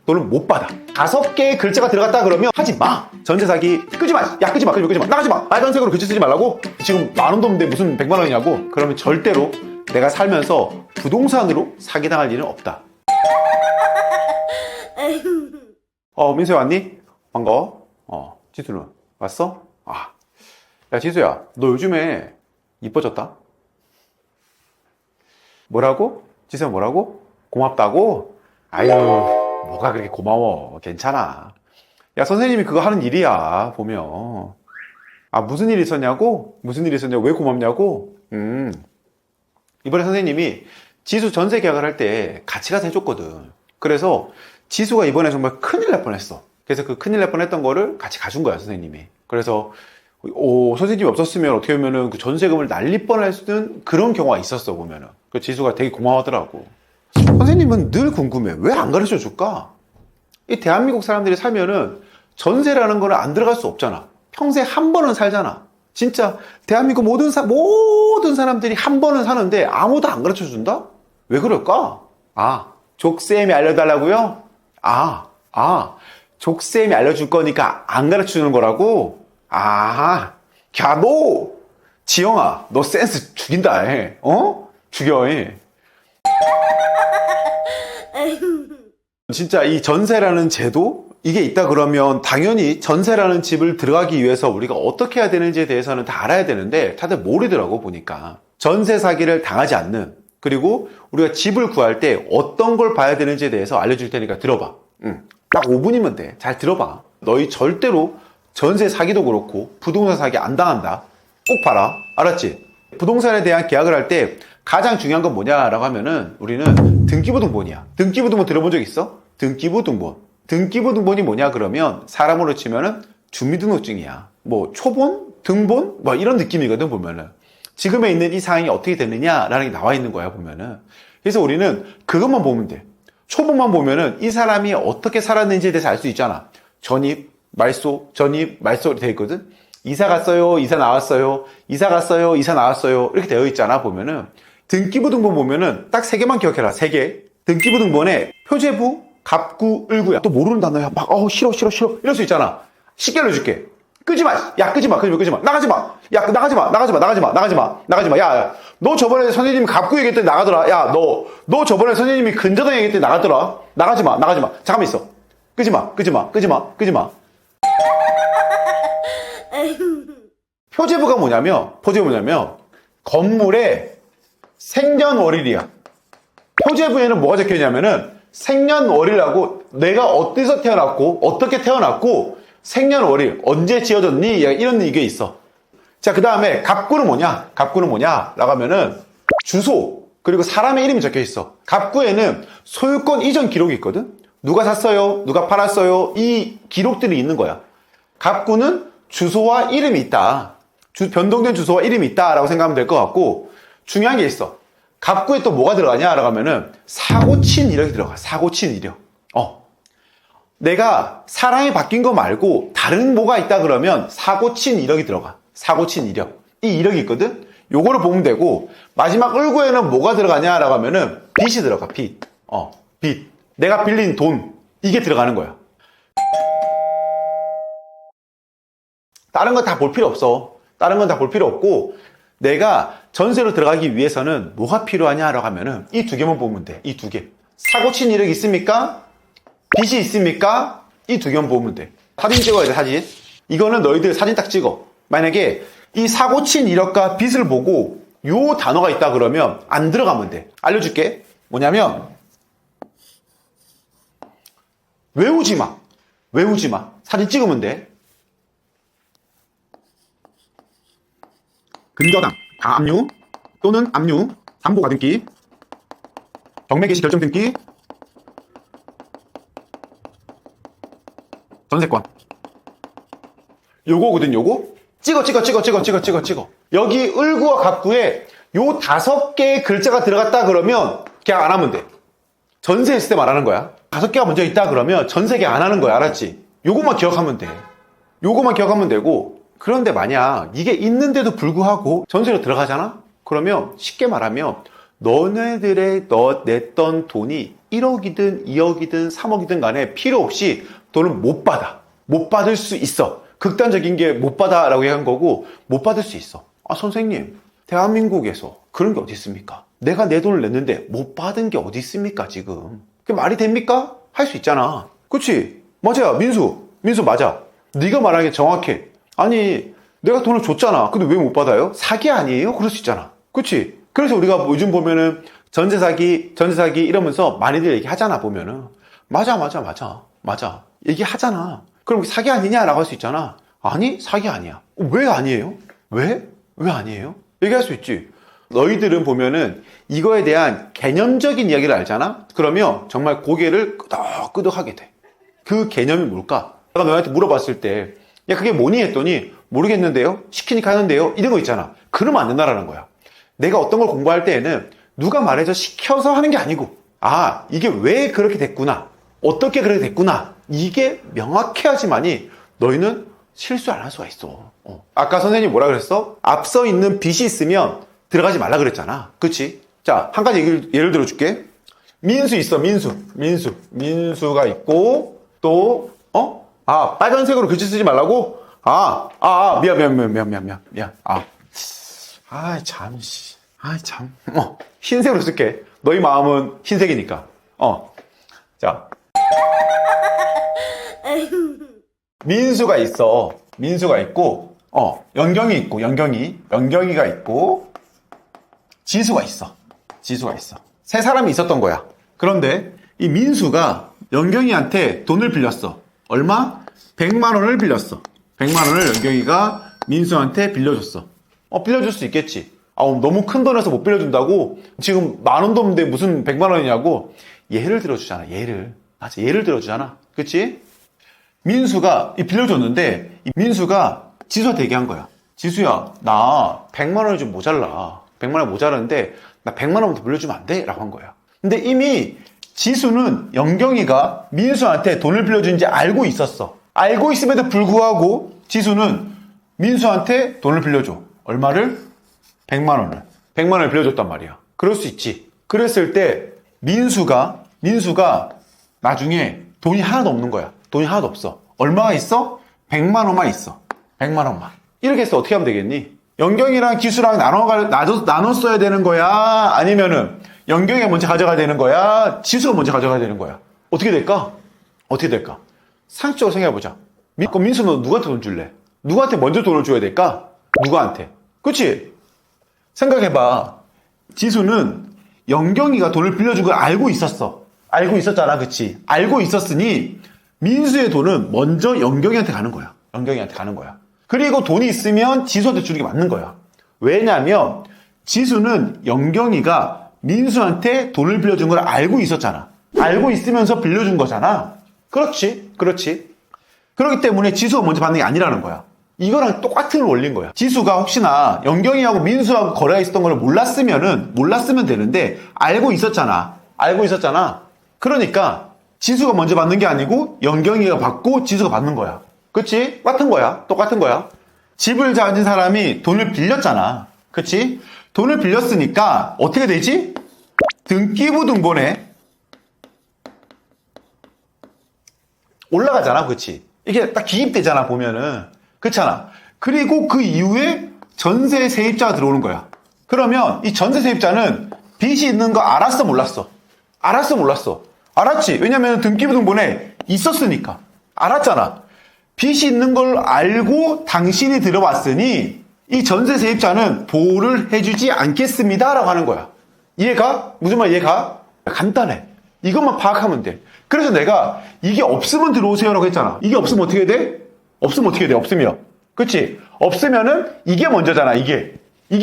너는 못 받아. 5개의 글자가 들어갔다 그러면 하지 마. 전세 사기 끄지 마. 야, 끄지 마. 나가지 마. 빨간색으로 글씨 쓰지 말라고? 지금 10,000원도 없는데 무슨 100만 원이냐고? 그러면 절대로 내가 살면서 부동산으로 사기당할 일은 없다. 민수야 왔니? 반가워. 지수는 왔어? 야, 지수야, 너 요즘에 이뻐졌다? 뭐라고? 지수야 뭐라고? 고맙다고? 아유, 뭐가 그렇게 고마워. 괜찮아. 야, 선생님이 그거 하는 일이야, 보면. 무슨 일 있었냐고? 무슨 일 있었냐고? 왜 고맙냐고? 이번에 선생님이 지수 전세 계약을 할 때 같이 가서 해줬거든. 그래서 지수가 이번에 정말 큰일 날 뻔했어. 그래서 그 큰일 날 뻔했던 거를 같이 가준 거야, 선생님이. 그래서 선생님이 없었으면 어떻게 보면은 그 전세금을 날릴 뻔했는 그런 경우가 있었어, 보면은. 그 지수가 되게 고마워하더라고. 선생님은 늘 궁금해. 왜 안 가르쳐 줄까? 이 대한민국 사람들이 살면은 전세라는 거는 안 들어갈 수 없잖아. 평생 한 번은 살잖아. 진짜 대한민국 모든 사람들이 한 번은 사는데 아무도 안 가르쳐 준다? 왜 그럴까? 족쌤이 알려달라고요? 족쌤이 알려줄 거니까 안 가르쳐 주는 거라고? 너 지영아, 너 센스 죽인다. 죽여. 진짜 이 전세라는 제도? 이게 있다 그러면 당연히 전세라는 집을 들어가기 위해서 우리가 어떻게 해야 되는지에 대해서는 다 알아야 되는데 다들 모르더라고, 보니까. 전세 사기를 당하지 않는, 그리고 우리가 집을 구할 때 어떤 걸 봐야 되는지에 대해서 알려줄 테니까 들어봐. 딱 5분이면 돼. 잘 들어봐. 너희 절대로 전세 사기도 그렇고 부동산 사기 안 당한다. 꼭 봐라. 알았지? 부동산에 대한 계약을 할 때 가장 중요한 건 뭐냐라고 하면은 우리는 등기부등본이야. 등기부등본 들어본 적 있어? 등기부등본. 등기부등본이 뭐냐 그러면 사람으로 치면은 주민등록증이야. 뭐 초본? 등본? 뭐 이런 느낌이거든, 보면은. 지금에 있는 이 상황이 어떻게 됐느냐라는 게 나와 있는 거야, 보면은. 그래서 우리는 그것만 보면 돼. 초본만 보면은 이 사람이 어떻게 살았는지에 대해서 알 수 있잖아. 전입, 말소, 이렇게 되어 있거든. 이사 갔어요, 이사 나왔어요, 이사 갔어요, 이사 나왔어요, 이렇게 되어 있잖아, 보면은. 등기부등본 보면은 딱 3개만 기억해라, 3개. 등기부등본에 표제부, 갑구, 을구야. 또 모르는 단어야. 막, 싫어. 이럴 수 있잖아. 쉽게 알려줄게. 끄지 마. 야, 끄지 마. 나가지 마. 야, 나가지 마. 야, 너 저번에 선생님이 갑구 얘기했더니 나가더라. 야, 너 저번에 선생님이 근저당 얘기했더니 나가더라. 나가지 마. 잠깐만 있어. 끄지 마. 표제부가 뭐냐면, 건물의 생년월일이야. 표제부에는 뭐가 적혀 있냐면은, 생년월일하고 내가 어디서 태어났고, 어떻게 태어났고, 생년월일, 언제 지어졌니? 이런 게 있어. 자, 그 다음에 갑구는 뭐냐? 라고 하면은, 주소, 그리고 사람의 이름이 적혀 있어. 갑구에는 소유권 이전 기록이 있거든? 누가 샀어요? 누가 팔았어요? 이 기록들이 있는 거야. 갑구는 주소와 이름이 있다. 변동된 주소와 이름이 있다라고 생각하면 될 것 같고, 중요한 게 있어. 갑구에 또 뭐가 들어가냐라고 하면은 사고친 이력이 들어가. 사고친 이력. 내가 사람이 바뀐 거 말고 다른 뭐가 있다 그러면 사고친 이력이 들어가. 사고친 이력. 이 이력이 있거든? 요거를 보면 되고, 마지막 을구에는 뭐가 들어가냐라고 하면은 빚이 들어가. 빚. 빚. 내가 빌린 돈. 이게 들어가는 거야. 다른 거 다 볼 필요 없어. 다른 건 다 볼 필요 없고, 내가 전세로 들어가기 위해서는 뭐가 필요하냐라고 하면은 이 2개만 보면 돼. 이 2개. 사고친 이력이 있습니까? 빚이 있습니까? 이 2개만 보면 돼. 사진 찍어야 돼, 사진. 이거는 너희들 사진 딱 찍어. 만약에 이 사고친 이력과 빚을 보고 요 단어가 있다 그러면 안 들어가면 돼. 알려줄게. 뭐냐면 외우지 마. 사진 찍으면 돼. 근저당, 가압류 또는 압류, 담보가 등기, 경매개시 결정 등기, 전세권. 요거거든, 요거. 찍어. 여기 을구와 갑구에 요 5개의 글자가 들어갔다 그러면 계약 안 하면 돼. 전세했을 때 말하는 거야. 5개가 먼저 있다 그러면 전세 계약 안 하는 거야. 알았지? 요것만 기억하면 돼. 요것만 기억하면 되고, 그런데 만약 이게 있는데도 불구하고 전세로 들어가잖아? 그러면 쉽게 말하면 너네들의 냈던 돈이 1억이든 2억이든 3억이든 간에 필요 없이 돈을 못 받아. 못 받을 수 있어. 극단적인 게 못 받아라고 한 거고 못 받을 수 있어. 아 선생님, 대한민국에서 그런 게 어디 있습니까? 내가 내 돈을 냈는데 못 받은 게 어디 있습니까 지금? 그게 말이 됩니까? 할 수 있잖아. 그치? 맞아. 민수 맞아. 네가 말하는 게 정확해. 아니 내가 돈을 줬잖아. 근데 왜 못 받아요? 사기 아니에요? 그럴 수 있잖아. 그치? 그래서 우리가 요즘 보면은 전세 사기 이러면서 많이들 얘기하잖아 보면은. 맞아. 얘기하잖아. 그럼 사기 아니냐라고 할 수 있잖아. 아니 사기 아니야. 왜 아니에요? 왜 아니에요? 얘기할 수 있지. 너희들은 보면은 이거에 대한 개념적인 이야기를 알잖아? 그러면 정말 고개를 끄덕끄덕하게 돼. 그 개념이 뭘까? 내가 너한테 물어봤을 때, 야, 그게 뭐니? 했더니, 모르겠는데요? 시키니까 하는데요? 이런 거 있잖아. 그러면 안 된다라는 거야. 내가 어떤 걸 공부할 때에는 누가 말해서 시켜서 하는 게 아니고, 아, 이게 왜 그렇게 됐구나. 어떻게 그렇게 됐구나. 이게 명확해야지만이 너희는 실수 안 할 수가 있어. 아까 선생님이 뭐라 그랬어? 앞서 있는 빚이 있으면 들어가지 말라 그랬잖아. 그치? 자, 한 가지 예를 들어줄게. 민수 있어, 민수가 있고, 또, 빨간색으로 글씨 쓰지 말라고? 미안. 흰색으로 쓸게. 너희 마음은 흰색이니까. 자. 민수가 있어. 민수가 있고, 연경이가 있고, 지수가 있어. 세 사람이 있었던 거야. 그런데 이 민수가 연경이한테 돈을 빌렸어. 얼마? 100만 원을 빌렸어. 100만 원을 연경이가 민수한테 빌려줬어. 빌려줄 수 있겠지. 너무 큰 돈에서 못 빌려준다고? 지금 만 원도 없는데 무슨 100만 원이냐고? 예를 들어주잖아. 예를 들어주잖아. 그치? 민수가 빌려줬는데 민수가 지수한테 얘기한 거야. 지수야, 나 100만 원이 좀 모자라. 100만 원 모자라는데 나 100만 원부터 빌려주면 안 돼? 라고 한 거야. 근데 이미 지수는 연경이가 민수한테 돈을 빌려준지 알고 있었어. 알고 있음에도 불구하고 지수는 민수한테 돈을 빌려줘. 얼마를? 100만 원을. 100만 원을 빌려줬단 말이야. 그럴 수 있지. 그랬을 때 민수가 나중에 돈이 하나도 없는 거야. 돈이 하나도 없어. 얼마가 있어? 100만 원만 있어. 100만 원만. 이렇게 해서 어떻게 하면 되겠니? 연경이랑 기수랑 나눠 써야 되는 거야? 아니면은 연경이가 먼저 가져가야 되는 거야? 지수가 먼저 가져가야 되는 거야? 어떻게 될까? 상식적으로 생각해보자. 민수 너 누구한테 돈 줄래? 누구한테 먼저 돈을 줘야 될까? 누구한테? 그치? 생각해봐. 지수는 연경이가 돈을 빌려준 걸 알고 있었어. 알고 있었잖아. 그치? 알고 있었으니 민수의 돈은 먼저 연경이한테 가는 거야. 그리고 돈이 있으면 지수한테 주는 게 맞는 거야. 왜냐면 지수는 연경이가 민수한테 돈을 빌려준 걸 알고 있었잖아. 알고 있으면서 빌려준 거잖아. 그렇지. 그렇기 때문에 지수가 먼저 받는 게 아니라는 거야. 이거랑 똑같은 원리인 거야. 지수가 혹시나 연경이하고 민수하고 거래가 있었던 걸 몰랐으면 되는데 알고 있었잖아. 그러니까 지수가 먼저 받는 게 아니고 연경이가 받고 지수가 받는 거야. 그치? 똑같은 거야. 집을 가진 사람이 돈을 빌렸잖아. 그치? 돈을 빌렸으니까 어떻게 되지? 등기부등본에 올라가잖아. 그치? 이게 딱 기입되잖아 보면은. 그렇잖아. 그리고 그 이후에 전세 세입자가 들어오는 거야. 그러면 이 전세 세입자는 빚이 있는 거 알았어 몰랐어? 알았지. 왜냐면 등기부등본에 있었으니까. 알았잖아. 빚이 있는 걸 알고 당신이 들어왔으니 이 전세 세입자는 보호를 해주지 않겠습니다 라고 하는 거야. 이해가? 무슨 말 이해가? 간단해. 이것만 파악하면 돼. 그래서 내가 이게 없으면 들어오세요 라고 했잖아. 이게 없으면 어떻게 돼? 없으면. 그치? 없으면은 이게 먼저잖아. 이게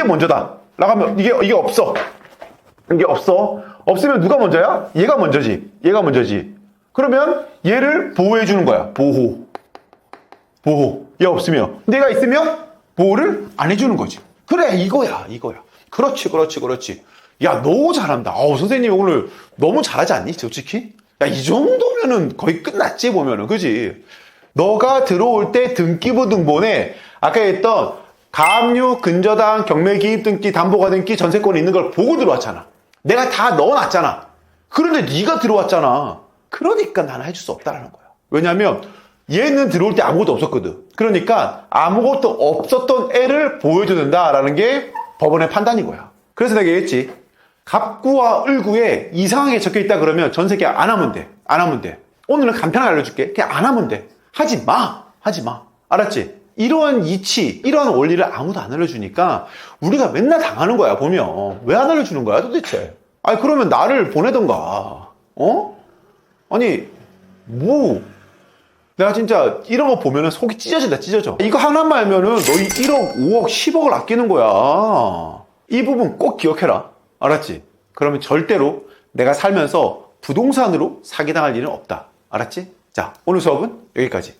먼저다 라고 하면 이게 없어. 없으면 누가 먼저야? 얘가 먼저지. 그러면 얘를 보호해 주는 거야. 보호. 얘 없으면. 내가 있으면 보호를 안 해주는 거지. 그래, 이거야. 그렇지. 야, 너 잘한다. 선생님 오늘 너무 잘하지 않니? 솔직히? 야, 이 정도면은 거의 끝났지, 보면은. 그지? 너가 들어올 때 등기부등본에 아까 했던 가압류, 근저당, 경매기입 등기, 담보가 등기, 전세권이 있는 걸 보고 들어왔잖아. 내가 다 넣어놨잖아. 그런데 네가 들어왔잖아. 그러니까 나는 해줄 수 없다라는 거야. 왜냐면 얘는 들어올 때 아무것도 없었거든. 그러니까 아무것도 없었던 애를 보여줘야 된다라는 게 법원의 판단인 거야. 그래서 내가 얘기했지. 갑구와 을구에 이상하게 적혀있다 그러면 전세계 안 하면 돼. 안 하면 돼. 오늘은 간편하게 알려줄게. 그냥 안 하면 돼. 하지 마. 하지 마. 알았지? 이러한 이치, 이러한 원리를 아무도 안 알려주니까 우리가 맨날 당하는 거야, 보면. 왜 안 알려주는 거야, 도대체? 아니, 그러면 나를 보내던가. 어? 아니, 뭐. 내가 진짜 이런 거 보면은 속이 찢어진다, 찢어져. 이거 하나만 알면은 너희 1억, 5억, 10억을 아끼는 거야. 이 부분 꼭 기억해라. 알았지? 그러면 절대로 내가 살면서 부동산으로 사기당할 일은 없다. 알았지? 자, 오늘 수업은 여기까지.